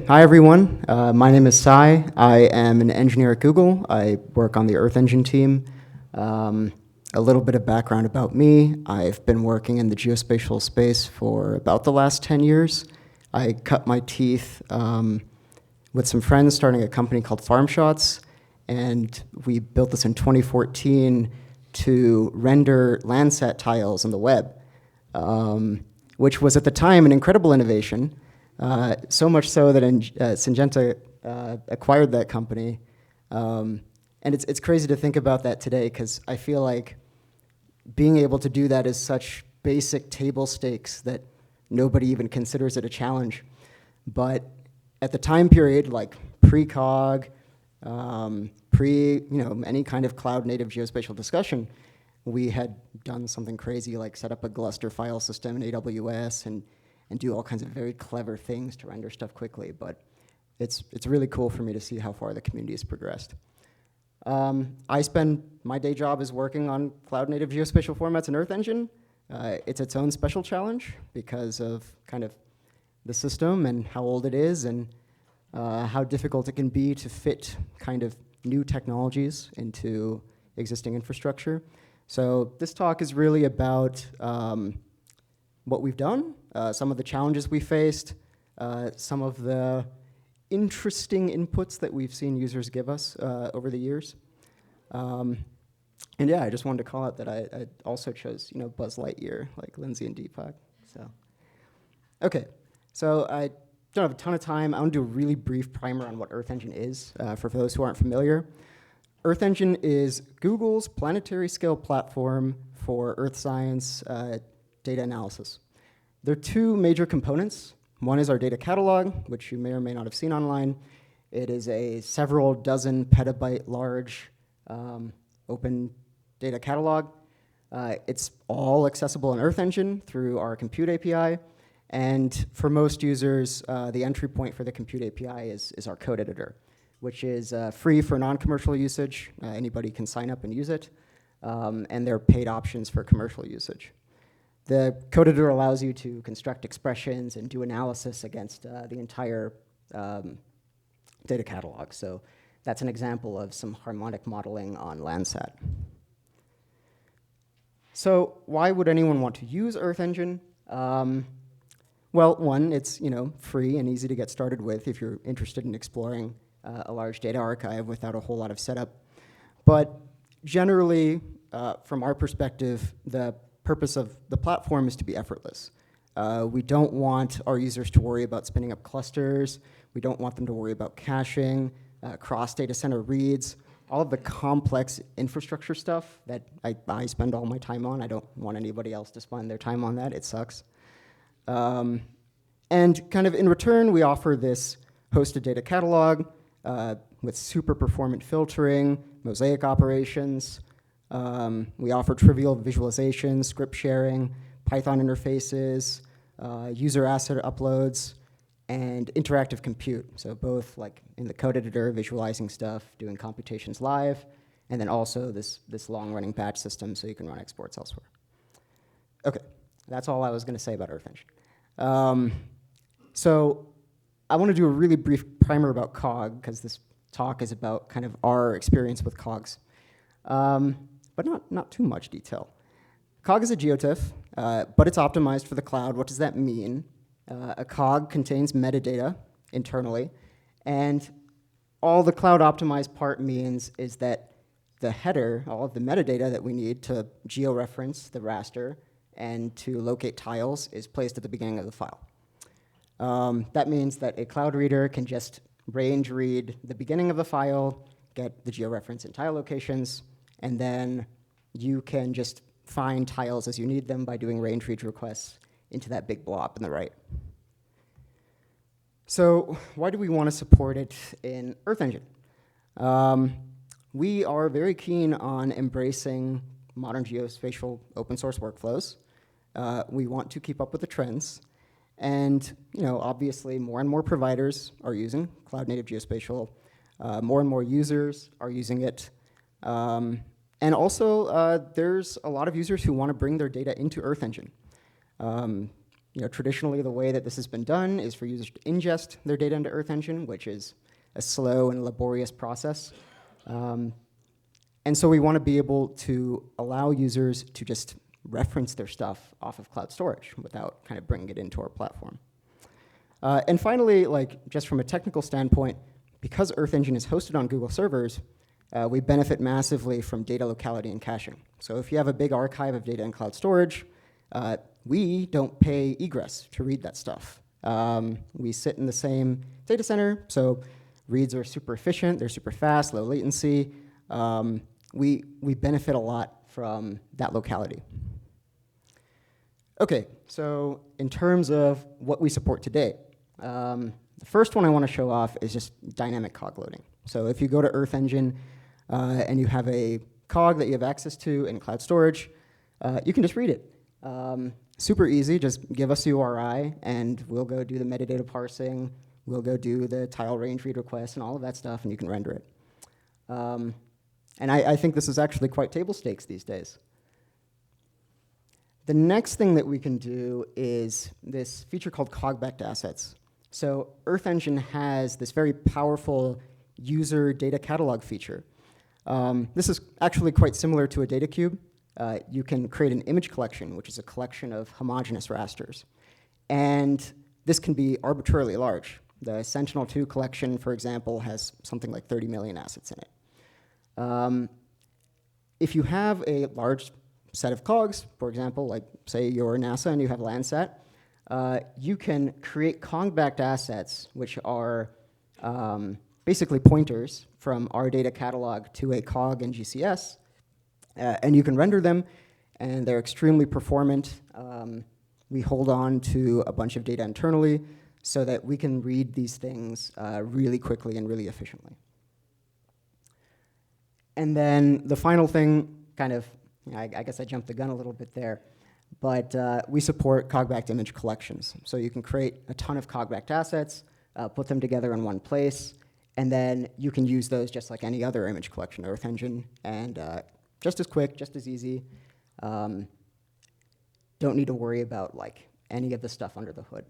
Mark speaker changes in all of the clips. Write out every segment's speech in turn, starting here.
Speaker 1: Hi everyone. My name is Sai. I am an engineer at Google. I work on the Earth Engine team. A little bit of background about me. I've been working in the geospatial space for about the last 10 years. I cut my teeth with some friends starting a company called FarmShots, and we built this in 2014 to render Landsat tiles on the web, which was at the time an incredible innovation. So much so that Syngenta acquired that company. And it's crazy to think about that today, because I feel like being able to do that is such basic table stakes that nobody even considers it a challenge. But at the time period, like pre-COG, any kind of cloud-native geospatial discussion, we had done something crazy like set up a Gluster file system in AWS and do all kinds of very clever things to render stuff quickly. But it's really cool for me to see how far the community has progressed. My day job is working on cloud-native geospatial formats in Earth Engine. It's its own special challenge because of kind of the system and how old it is and how difficult it can be to fit kind of new technologies into existing infrastructure. So this talk is really about what we've done, some of the challenges we faced, some of the interesting inputs that we've seen users give us over the years. And yeah, I just wanted to call out that I also chose, Buzz Lightyear, like Lindsay and Deepak. Okay, so I don't have a ton of time. I want to do a really brief primer on what Earth Engine is, for those who aren't familiar. Earth Engine is Google's planetary-scale platform for Earth science data analysis. There are two major components. One is our data catalog, which you may or may not have seen online. It is a several dozen petabyte large open data catalog. It's all accessible in Earth Engine through our Compute API. And for most users, the entry point for the Compute API is our code editor, which is free for non-commercial usage. Anybody can sign up and use it. And there are paid options for commercial usage. The code editor allows you to construct expressions and do analysis against the entire data catalog. So that's an example of some harmonic modeling on Landsat. So why would anyone want to use Earth Engine? Well, one, it's free and easy to get started with if you're interested in exploring a large data archive without a whole lot of setup. But generally, from our perspective, the purpose of the platform is to be effortless. We don't want our users to worry about spinning up clusters. We don't want them to worry about caching, cross data center reads, all of the complex infrastructure stuff that I spend all my time on. I don't want anybody else to spend their time on that. It sucks. And kind of in return, we offer this hosted data catalog with super performant filtering, mosaic operations. We offer trivial visualization, script sharing, Python interfaces, user asset uploads, and interactive compute. So both like in the code editor, visualizing stuff, doing computations live, and then also this long-running batch system so you can run exports elsewhere. Okay, that's all I was going to say about Earth Engine. So I want to do a really brief primer about COG, because this talk is about kind of our experience with COGs. But not too much detail. COG is a GeoTIFF, but it's optimized for the cloud. What does that mean? A COG contains metadata internally, and all the cloud optimized part means is that the header, all of the metadata that we need to georeference the raster and to locate tiles is placed at the beginning of the file. That means that a cloud reader can just range read the beginning of the file, get the georeference and tile locations, and then you can just find tiles as you need them by doing range read requests into that big blob on the right. So why do we want to support it in Earth Engine? We are very keen on embracing modern geospatial open source workflows. We want to keep up with the trends. And obviously, more and more providers are using cloud-native geospatial. More and more users are using it. And also, there's a lot of users who want to bring their data into Earth Engine. Traditionally the way that this has been done is for users to ingest their data into Earth Engine, which is a slow and laborious process. And so we want to be able to allow users to just reference their stuff off of cloud storage without kind of bringing it into our platform. And finally, just from a technical standpoint, because Earth Engine is hosted on Google servers, we benefit massively from data locality and caching. So if you have a big archive of data in cloud storage, we don't pay egress to read that stuff. We sit in the same data center, so reads are super efficient, they're super fast, low latency. We benefit a lot from that locality. Okay, so in terms of what we support today, the first one I want to show off is just dynamic cog loading. So if you go to Earth Engine and you have a cog that you have access to in cloud storage, you can just read it. Super easy, just give us URI and we'll go do the metadata parsing, we'll go do the tile range read requests and all of that stuff, and you can render it. And I think this is actually quite table stakes these days. The next thing that we can do is this feature called cog-backed assets. So Earth Engine has this very powerful user data catalog feature. This is actually quite similar to a data cube. You can create an image collection, which is a collection of homogeneous rasters. And this can be arbitrarily large. The Sentinel-2 collection, for example, has something like 30 million assets in it. If you have a large set of COGs, for example, like say you're NASA and you have Landsat, you can create cog-backed assets, which are basically pointers from our data catalog to a cog in GCS, and you can render them, and they're extremely performant. We hold on to a bunch of data internally so that we can read these things really quickly and really efficiently. And then the final thing, I guess I jumped the gun a little bit there, but we support cog-backed image collections. So you can create a ton of cog-backed assets, put them together in one place, and then you can use those just like any other image collection in Earth Engine, and just as quick, just as easy. Don't need to worry about any of the stuff under the hood.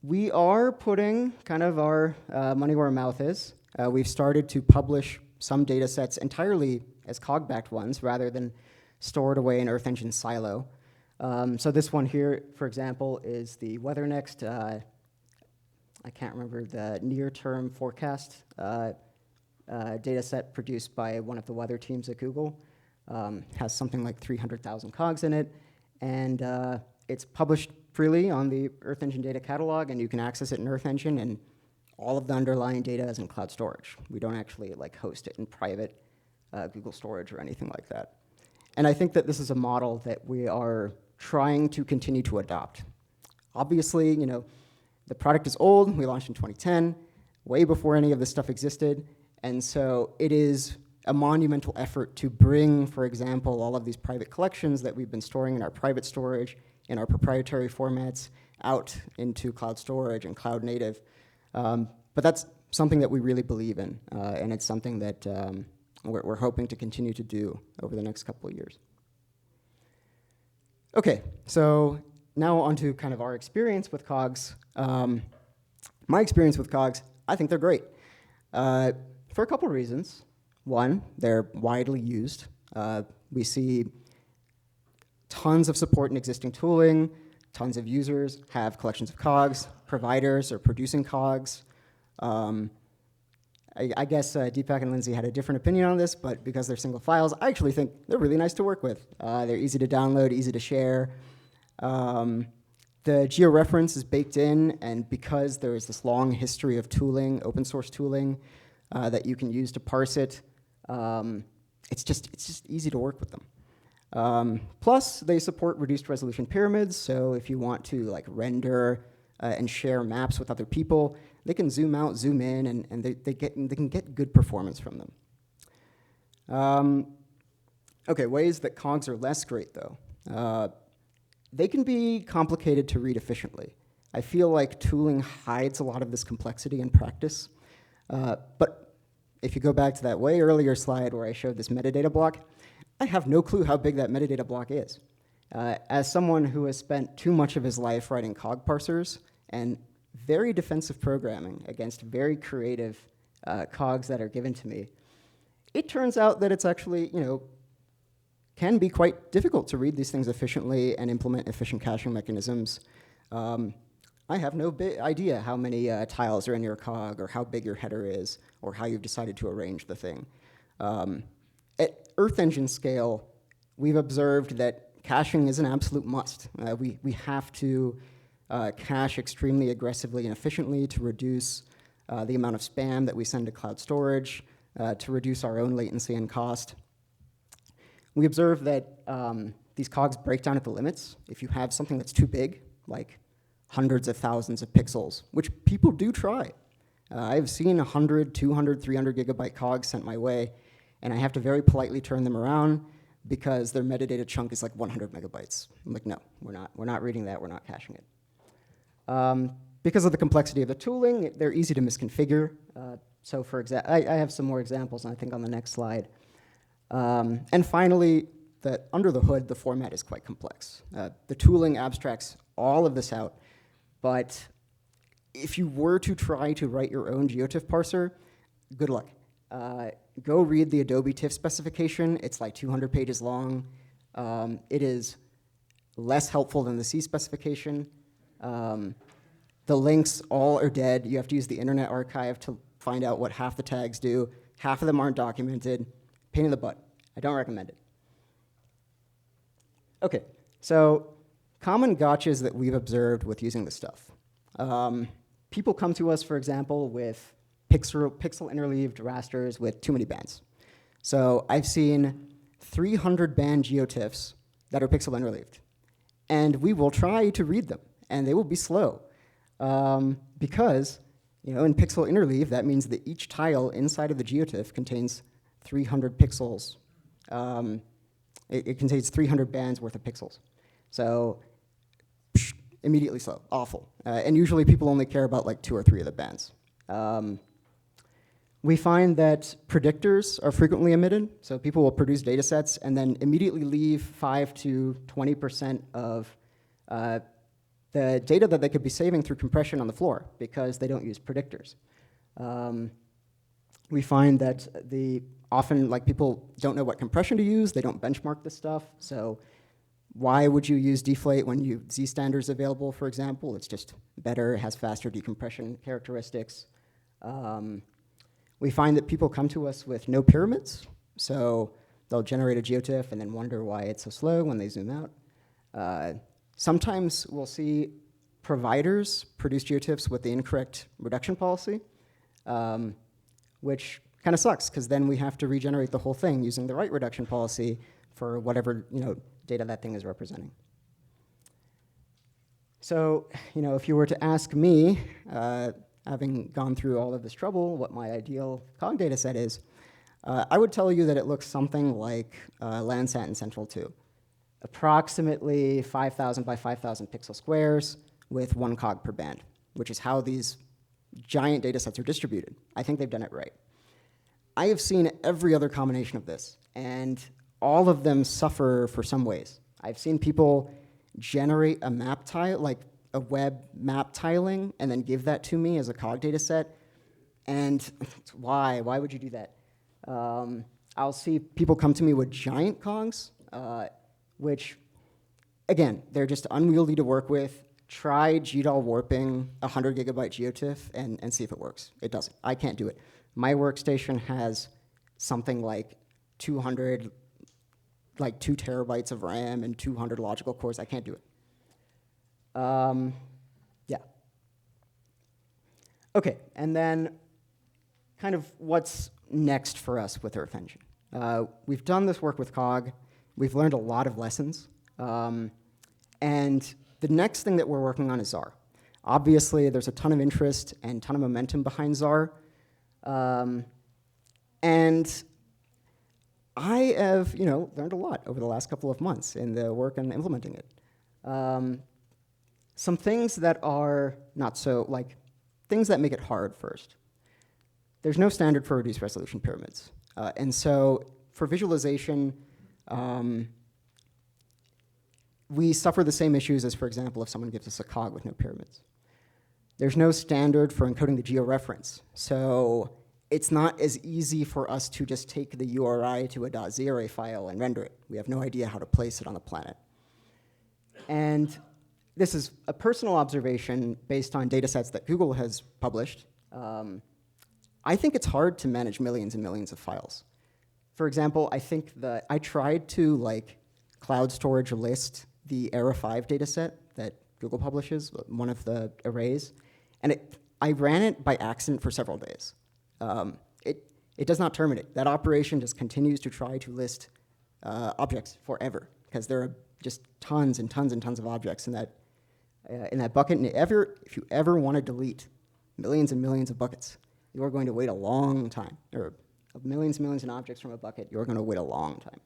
Speaker 1: We are putting kind of our money where our mouth is. We've started to publish some data sets entirely as cog-backed ones rather than stored away in Earth Engine silo. So this one here, for example, is the WeatherNext, I can't remember the near-term forecast data set produced by one of the weather teams at Google. Has something like 300,000 COGs in it, and it's published freely on the Earth Engine data catalog, and you can access it in Earth Engine, and all of the underlying data is in cloud storage. We don't actually host it in private Google storage or anything like that. And I think that this is a model that we are trying to continue to adopt. Obviously, the product is old. We launched in 2010, way before any of this stuff existed. And so it is a monumental effort to bring, for example, all of these private collections that we've been storing in our private storage, in our proprietary formats, out into cloud storage and cloud native. But that's something that we really believe in, and it's something that we're hoping to continue to do over the next couple of years. Okay, so now onto kind of our experience with COGs. My experience with COGs, I think they're great for a couple of reasons. One, they're widely used. We see tons of support in existing tooling, tons of users have collections of COGs, providers are producing COGs. I guess Deepak and Lindsay had a different opinion on this, but because they're single files, I actually think they're really nice to work with. They're easy to download, easy to share. The georeference is baked in, and because there is this long history of tooling, open source tooling, that you can use to parse it, it's just easy to work with them. Plus, they support reduced resolution pyramids, so if you want to render and share maps with other people, they can zoom out, zoom in, and they can get good performance from them. Okay, ways that COGs are less great though. They can be complicated to read efficiently. I feel like tooling hides a lot of this complexity in practice. But if you go back to that way earlier slide where I showed this metadata block, I have no clue how big that metadata block is. As someone who has spent too much of his life writing COG parsers and very defensive programming against very creative COGs that are given to me, it turns out that it's actually, can be quite difficult to read these things efficiently and implement efficient caching mechanisms. I have no idea how many tiles are in your COG or how big your header is or how you've decided to arrange the thing. At Earth Engine scale, we've observed that caching is an absolute must. We have to cache extremely aggressively and efficiently to reduce the amount of spam that we send to cloud storage, to reduce our own latency and cost. We observe that these COGs break down at the limits. If you have something that's too big, like hundreds of thousands of pixels, which people do try. I've seen 100, 200, 300 gigabyte COGs sent my way, and I have to very politely turn them around because their metadata chunk is like 100 megabytes. I'm like, no, we're not reading that, we're not caching it. Because of the complexity of the tooling, they're easy to misconfigure. So for example, I have some more examples, I think, on the next slide. And finally, under the hood, the format is quite complex. The tooling abstracts all of this out, but if you were to try to write your own GeoTIFF parser, good luck. Go read the Adobe TIFF specification. It's like 200 pages long. It is less helpful than the C specification. The links all are dead. You have to use the Internet Archive to find out what half the tags do. Half of them aren't documented. Pain in the butt. I don't recommend it. Okay, so common gotchas that we've observed with using this stuff. People come to us, for example, with pixel interleaved rasters with too many bands. So I've seen 300 band GeoTIFFs that are pixel interleaved. And we will try to read them, and they will be slow. Because, in pixel interleave, that means that each tile inside of the GeoTIFF contains 300 pixels. It contains 300 bands worth of pixels. So immediately slow, awful. And usually people only care about like 2 or 3 of the bands. We find that predictors are frequently omitted. So people will produce data sets and then immediately leave 5 to 20% of the data that they could be saving through compression on the floor because they don't use predictors. We find that often people don't know what compression to use, they don't benchmark this stuff, so why would you use deflate when Z-standard is available, for example? It's just better, it has faster decompression characteristics. We find that people come to us with no pyramids, so they'll generate a GeoTIFF and then wonder why it's so slow when they zoom out. Sometimes we'll see providers produce GeoTIFFs with the incorrect reduction policy, which kind of sucks, because then we have to regenerate the whole thing using the right reduction policy for whatever data that thing is representing. So, if you were to ask me, having gone through all of this trouble, what my ideal COG data set is, I would tell you that it looks something like Landsat in Sentinel 2. Approximately 5,000 by 5,000 pixel squares with 1 COG per band, which is how these giant data sets are distributed. I think they've done it right. I have seen every other combination of this, and all of them suffer for some ways. I've seen people generate a map tile, like a web map tiling, and then give that to me as a COG data set, and why? Why would you do that? I'll see people come to me with giant COGs, which, again, they're just unwieldy to work with. Try GDAL warping 100 gigabyte GeoTIFF and see if it works. It doesn't. I can't do it. My workstation has something like 200, like 2 terabytes of RAM and 200 logical cores. I can't do it. Yeah. Okay, and then kind of what's next for us with Earth Engine. We've done this work with COG. We've learned a lot of lessons. And the next thing that we're working on is Zarr. Obviously, there's a ton of interest and ton of momentum behind Zarr. And I have, learned a lot over the last couple of months in the work on implementing it. Some things that are not so, things that make it hard first. There's no standard for reduced resolution pyramids. And so for visualization, we suffer the same issues as, for example, if someone gives us a COG with no pyramids. There's no standard for encoding the georeference, so it's not as easy for us to just take the URI to a .zarray file and render it. We have no idea how to place it on the planet. And this is a personal observation based on data sets that Google has published. I think it's hard to manage millions and millions of files. For example, I think that I tried to cloud storage list the ERA 5 data set that Google publishes, one of the arrays, and I ran it by accident for several days. It does not terminate. That operation just continues to try to list objects forever, because there are just tons and tons and tons of objects in that bucket. And if you ever want to delete millions and millions of buckets, you are going to wait a long time. Or millions and millions of objects from a bucket, you're going to wait a long time.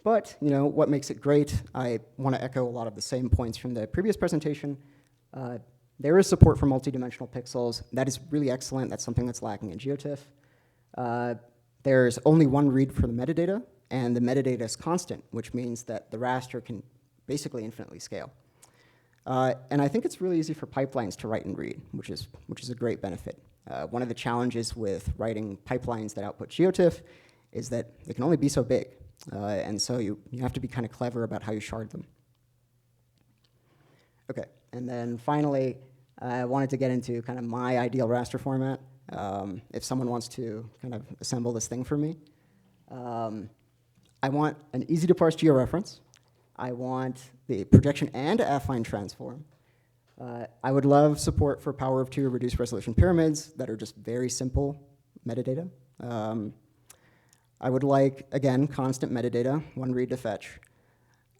Speaker 1: But what makes it great, I want to echo a lot of the same points from the previous presentation. There is support for multi-dimensional pixels. That is really excellent. That's something that's lacking in GeoTIFF. There's only one read for the metadata, and the metadata is constant, which means that the raster can basically infinitely scale. And I think it's really easy for pipelines to write and read, which is a great benefit. One of the challenges with writing pipelines that output GeoTIFF is that they can only be so big. And so you have to be kind of clever about how you shard them. Okay, and then finally, I wanted to get into kind of my ideal raster format. If someone wants to kind of assemble this thing for me, I want an easy to parse georeference. I want the projection and affine transform. I would love support for power of 2 reduced resolution pyramids that are just very simple metadata. I would like, again, constant metadata, one read to fetch.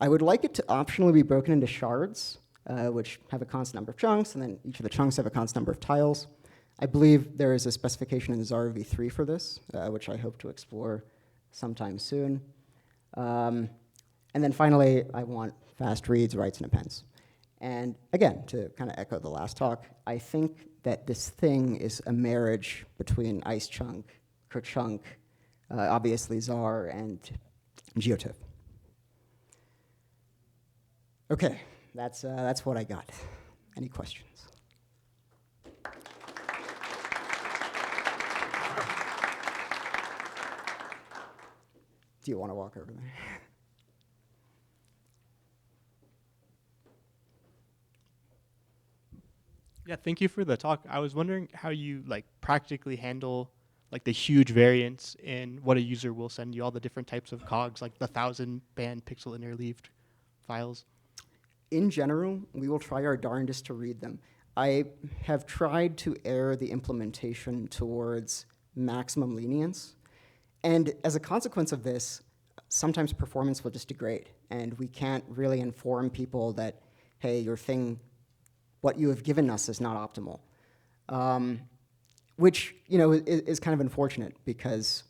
Speaker 1: I would like it to optionally be broken into shards, which have a constant number of chunks, and then each of the chunks have a constant number of tiles. I believe there is a specification in Zarr v3 for this, which I hope to explore sometime soon. And then finally, I want fast reads, writes, and appends. And again, to kind of echo the last talk, I think that this thing is a marriage between IceChunk, Kerchunk, obviously Zarr, and GeoTIFF. Okay, that's what I got. Any questions? Do you want to walk over there?
Speaker 2: Yeah, thank you for the talk. I was wondering how you practically handle the huge variance in what a user will send you, all the different types of COGs, like the 1,000-band pixel interleaved files.
Speaker 1: In general, we will try our darndest to read them. I have tried to err the implementation towards maximum lenience. And as a consequence of this, sometimes performance will just degrade. And we can't really inform people that, hey, your thing, what you have given us is not optimal. Which is kind of unfortunate, because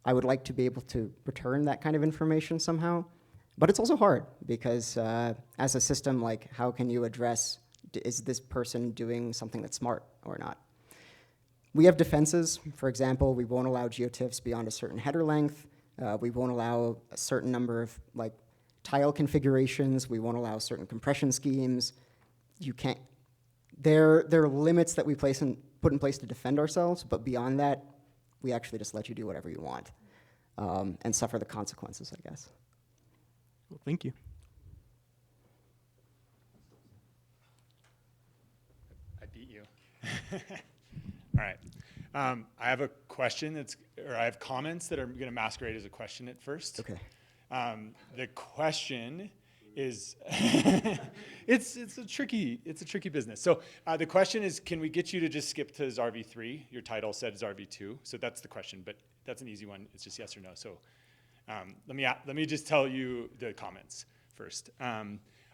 Speaker 1: I would like to be able to return that kind of information somehow. But it's also hard, because as a system, how can you address, is this person doing something that's smart or not? We have defenses. For example, we won't allow GeoTIFFs beyond a certain header length. We won't allow a certain number of tile configurations. We won't allow certain compression schemes. You can't. There are limits that we put in place to defend ourselves, but beyond that, we actually just let you do whatever you want and suffer the consequences, I guess.
Speaker 2: Well, thank you.
Speaker 3: I beat you. All right. I have a question I have comments that are going to masquerade as a question at first.
Speaker 1: Okay.
Speaker 3: The question is, it's a tricky business. So the question is, can we get you to just skip to Zarr v3? Your title said Zarr v2, so that's the question. But that's an easy one. It's just yes or no. So let me just tell you the comments first. I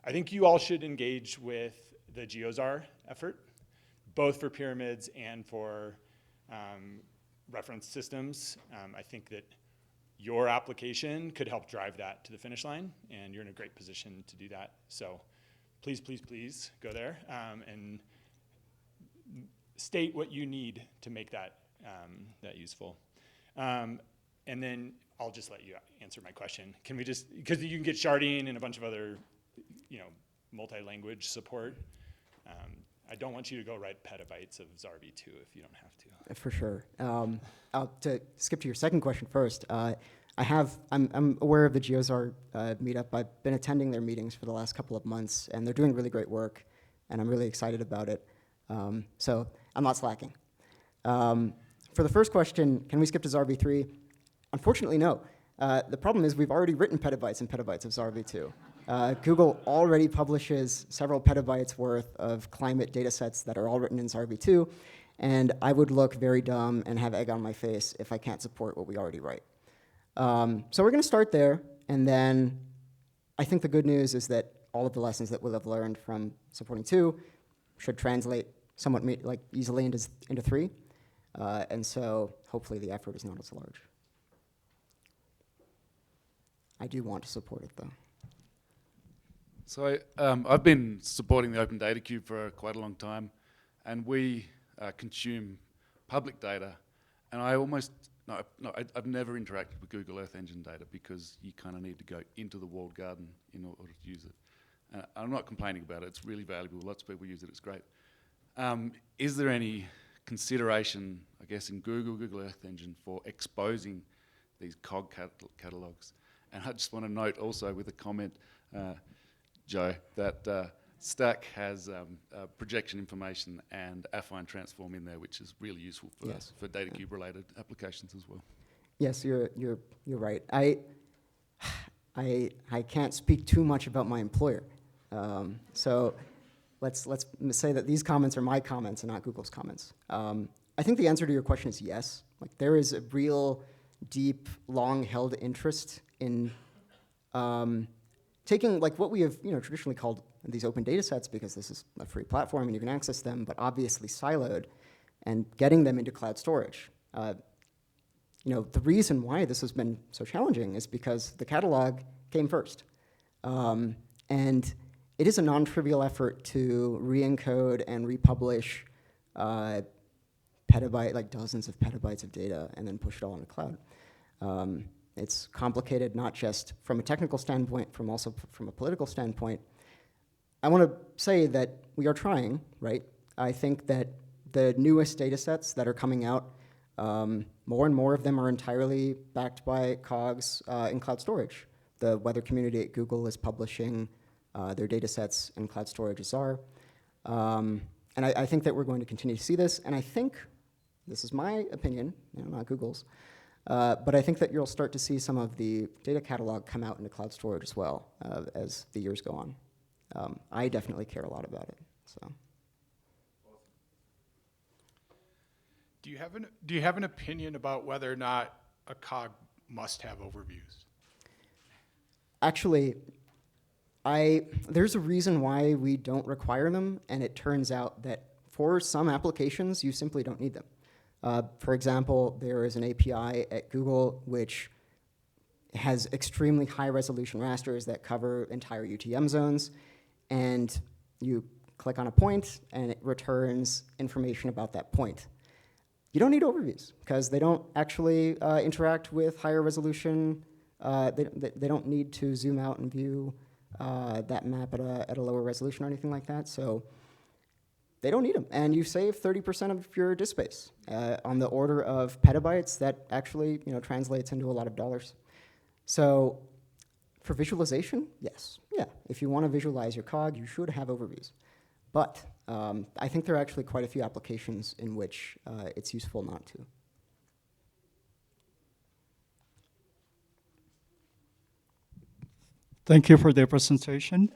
Speaker 3: think you all should engage with the GeoZarr effort, both for pyramids and for reference systems. I think that your application could help drive that to the finish line, and you're in a great position to do that. So please, please, please go there and state what you need to make that useful. And then I'll just let you answer my question. Can we just, because you can get sharding and a bunch of other, multi-language support. I don't want you to go write petabytes of Zarr v2 if you don't have to.
Speaker 1: For sure. To skip to your second question first, I'm aware of the GeoZarr meetup. I've been attending their meetings for the last couple of months, and they're doing really great work, and I'm really excited about it. So I'm not slacking. For the first question, can we skip to Zarr v3? Unfortunately, no. The problem is we've already written petabytes and petabytes of Zarr v2. Google already publishes several petabytes worth of climate data sets that are all written in Zarr v2, and I would look very dumb and have egg on my face if I can't support what we already write. So we're going to start there, and then I think the good news is that all of the lessons that we'll have learned from supporting 2 should translate somewhat easily into 3, and so hopefully the effort is not as large. I do want to support it, though.
Speaker 4: So I've been supporting the Open Data Cube for quite a long time, and we consume public data, and I've never interacted with Google Earth Engine data because you kind of need to go into the walled garden in order to use it. I'm not complaining about it. It's really valuable. Lots of people use it. It's great. Is there any consideration, I guess, in Google Earth Engine for exposing these COG catalogs? And I just want to note also with a comment, Joe, that Stack has projection information and affine transform in there, which is really useful for,
Speaker 1: yes.
Speaker 4: for data cube related applications as well.
Speaker 1: Yes, you're right. I can't speak too much about my employer, so let's say that these comments are my comments and not Google's comments. I think the answer to your question is yes. Like there is a real deep, long-held interest in taking like what we have traditionally called these open data sets, because this is a free platform and you can access them, but obviously siloed, and getting them into cloud storage. The reason why this has been so challenging is because the catalog came first. And it is a non-trivial effort to re-encode and republish dozens of petabytes of data and then push it all in the cloud. It's complicated not just from a technical standpoint, also from a political standpoint. I want to say that we are trying, right? I think that the newest data sets that are coming out, more and more of them are entirely backed by COGs in cloud storage. The weather community at Google is publishing their data sets in cloud storage as Zarr. And I think that we're going to continue to see this, and I think, this is my opinion, not Google's, but I think that you'll start to see some of the data catalog come out into cloud storage as well as the years go on. I definitely care a lot about it. So.
Speaker 5: Do you have an opinion about whether or not a COG must have overviews?
Speaker 1: Actually, there's a reason why we don't require them, and it turns out that for some applications, you simply don't need them. For example, there is an API at Google which has extremely high resolution rasters that cover entire UTM zones, and you click on a point and it returns information about that point. You don't need overviews because they don't actually interact with higher resolution. They don't need to zoom out and view that map at a lower resolution or anything like that. So they don't need them, and you save 30% of your disk space on the order of petabytes. That actually translates into a lot of dollars. So for visualization, yes, yeah. If you want to visualize your COG, you should have overviews. But I think there are actually quite a few applications in which it's useful not to.
Speaker 6: Thank you for the presentation.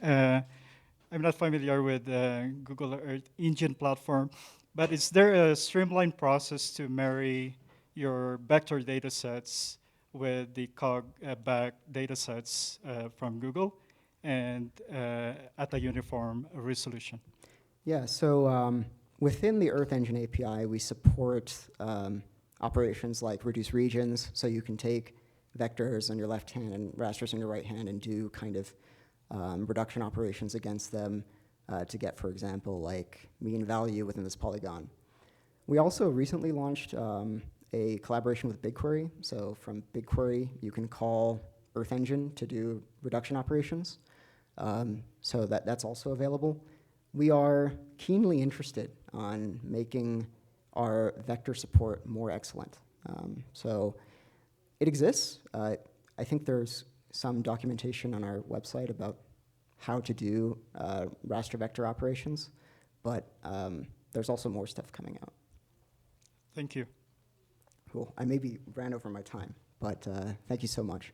Speaker 6: I'm not familiar with the Google Earth Engine platform, but is there a streamlined process to marry your vector data sets with the COG-backed data sets from Google and at a uniform resolution? Yeah, so within the Earth Engine API, we support operations like reduce regions, so you can take vectors on your left hand and rasters on your right hand and do kind of reduction operations against them to get, for example, like mean value within this polygon. We also recently launched
Speaker 1: a collaboration with BigQuery. So from BigQuery, you can call Earth Engine to do reduction operations. So that's also available. We are keenly interested on making our vector support more excellent. So it exists. I think there's some documentation on our website about how to do raster vector operations, but there's also more stuff coming out.
Speaker 6: Thank you.
Speaker 1: Cool. I maybe ran over my time, but thank you so much.